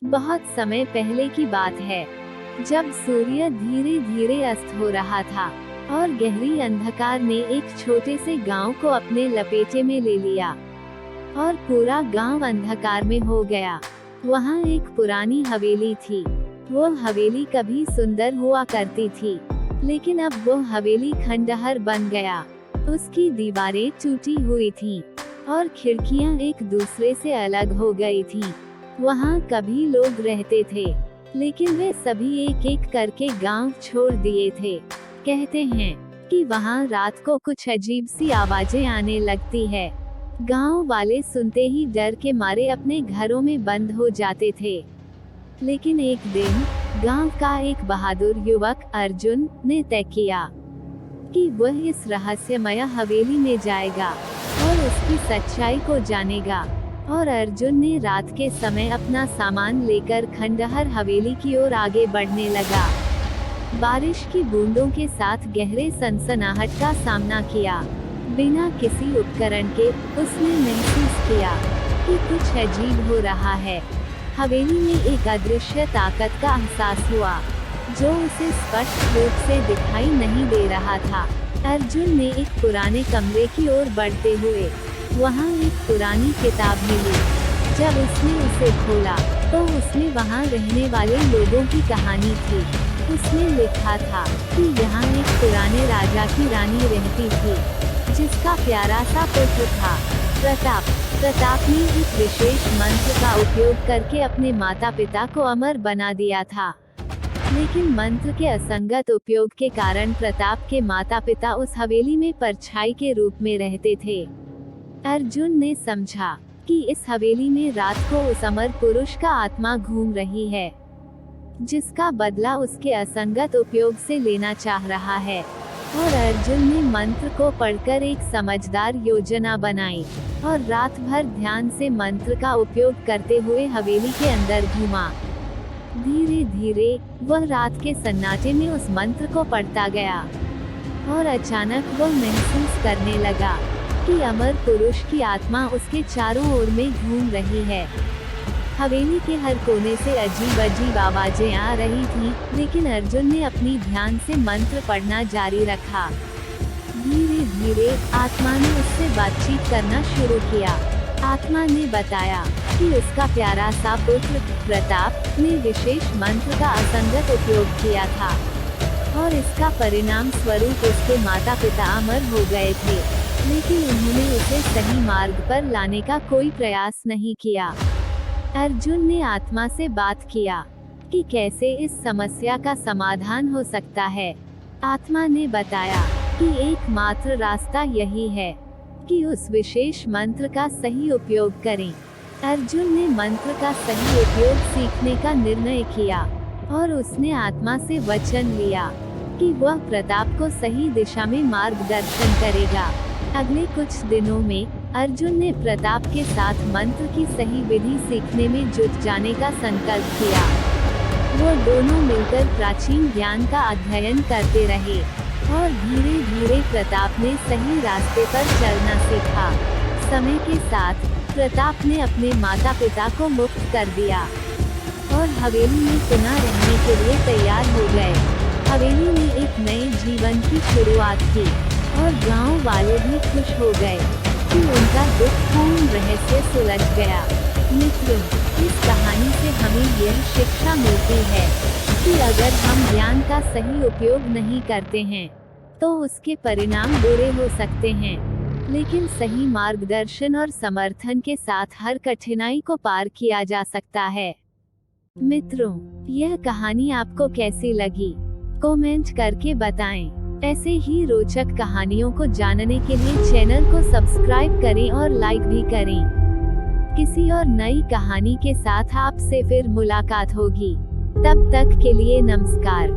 बहुत समय पहले की बात है, जब सूर्य धीरे धीरे अस्त हो रहा था और गहरी अंधकार ने एक छोटे से गांव को अपने लपेटे में ले लिया और पूरा गांव अंधकार में हो गया। वहां एक पुरानी हवेली थी। वो हवेली कभी सुंदर हुआ करती थी, लेकिन अब वो हवेली खंडहर बन गया। उसकी दीवारें टूटी हुई थीं और खिड़कियां एक दूसरे से अलग हो गई थीं। वहां कभी लोग रहते थे, लेकिन वे सभी एक एक करके गांव छोड़ दिए थे। कहते हैं कि वहां रात को कुछ अजीब सी आवाजें आने लगती है। गांव वाले सुनते ही डर के मारे अपने घरों में बंद हो जाते थे। लेकिन एक दिन गांव का एक बहादुर युवक अर्जुन ने तय किया कि वह इस रहस्यमय हवेली में जाएगा और उसकी सच्चाई को जानेगा। और अर्जुन ने रात के समय अपना सामान लेकर खंडहर हवेली की ओर आगे बढ़ने लगा। बारिश की बूंदों के साथ गहरे सनसनाहट का सामना किया। बिना किसी उपकरण के उसने महसूस किया कि कुछ अजीब हो रहा है। हवेली में एक अदृश्य ताकत का एहसास हुआ, जो उसे स्पष्ट रूप से दिखाई नहीं दे रहा था। अर्जुन ने एक पुराने कमरे की ओर बढ़ते हुए वहां एक पुरानी किताब मिली। जब उसने उसे खोला तो उसमें वहां रहने वाले लोगों की कहानी थी। उसमें लिखा था कि यहाँ एक पुराने राजा की रानी रहती थी, जिसका प्यारा सा पुत्र था प्रताप। प्रताप ने एक विशेष मंत्र का उपयोग करके अपने माता पिता को अमर बना दिया था। लेकिन मंत्र के असंगत उपयोग के कारण प्रताप के माता पिता उस हवेली में परछाई के रूप में रहते थे। अर्जुन ने समझा कि इस हवेली में रात को उस अमर पुरुष का आत्मा घूम रही है, जिसका बदला उसके असंगत उपयोग से लेना चाह रहा है। और अर्जुन ने मंत्र को पढ़कर एक समझदार योजना बनाई और रात भर ध्यान से मंत्र का उपयोग करते हुए हवेली के अंदर घूमा। धीरे धीरे वह रात के सन्नाटे में उस मंत्र को पढ़ता गया और अचानक वह महसूस करने लगा कि अमर पुरुष की आत्मा उसके चारों ओर में घूम रही है। हवेली के हर कोने से अजीब अजीब आवाजें आ रही थीं, लेकिन अर्जुन ने अपनी ध्यान से मंत्र पढ़ना जारी रखा। धीरे धीरे आत्मा ने उससे बातचीत करना शुरू किया। आत्मा ने बताया कि उसका प्यारा सा पुत्र प्रताप ने विशेष मंत्र का असंगत उपयोग किया था और इसका परिणाम स्वरूप उसके माता पिता अमर हो गए थे, लेकिन उन्होंने उसे सही मार्ग पर लाने का कोई प्रयास नहीं किया। अर्जुन ने आत्मा से बात किया कि कैसे इस समस्या का समाधान हो सकता है। आत्मा ने बताया कि एकमात्र रास्ता यही है कि उस विशेष मंत्र का सही उपयोग करें। अर्जुन ने मंत्र का सही उपयोग सीखने का निर्णय किया और उसने आत्मा से वचन लिया कि वह प्रताप को सही दिशा में मार्गदर्शन करेगा। अगले कुछ दिनों में अर्जुन ने प्रताप के साथ मंत्र की सही विधि सीखने में जुट जाने का संकल्प किया। वो दोनों मिलकर प्राचीन ज्ञान का अध्ययन करते रहे और धीरे धीरे प्रताप ने सही रास्ते पर चलना सीखा। समय के साथ प्रताप ने अपने माता पिता को मुक्त कर दिया और हवेली में पुनः रहने के लिए तैयार हो गए। हवेली में एक नए जीवन की शुरुआत की और गांव वाले भी खुश हो गए कि उनका दुखपूर्ण रहस्य सुलझ गया। मित्रों, इस कहानी से हमें यह शिक्षा मिलती है कि अगर हम ज्ञान का सही उपयोग नहीं करते हैं, तो उसके परिणाम बुरे हो सकते हैं, लेकिन सही मार्गदर्शन और समर्थन के साथ हर कठिनाई को पार किया जा सकता है। मित्रों, यह कहानी आपको कैसी लगी? कमेंट करके बताएं। ऐसे ही रोचक कहानियों को जानने के लिए चैनल को सब्सक्राइब करें और लाइक भी करें। किसी और नई कहानी के साथ आपसे फिर मुलाकात होगी। तब तक के लिए नमस्कार।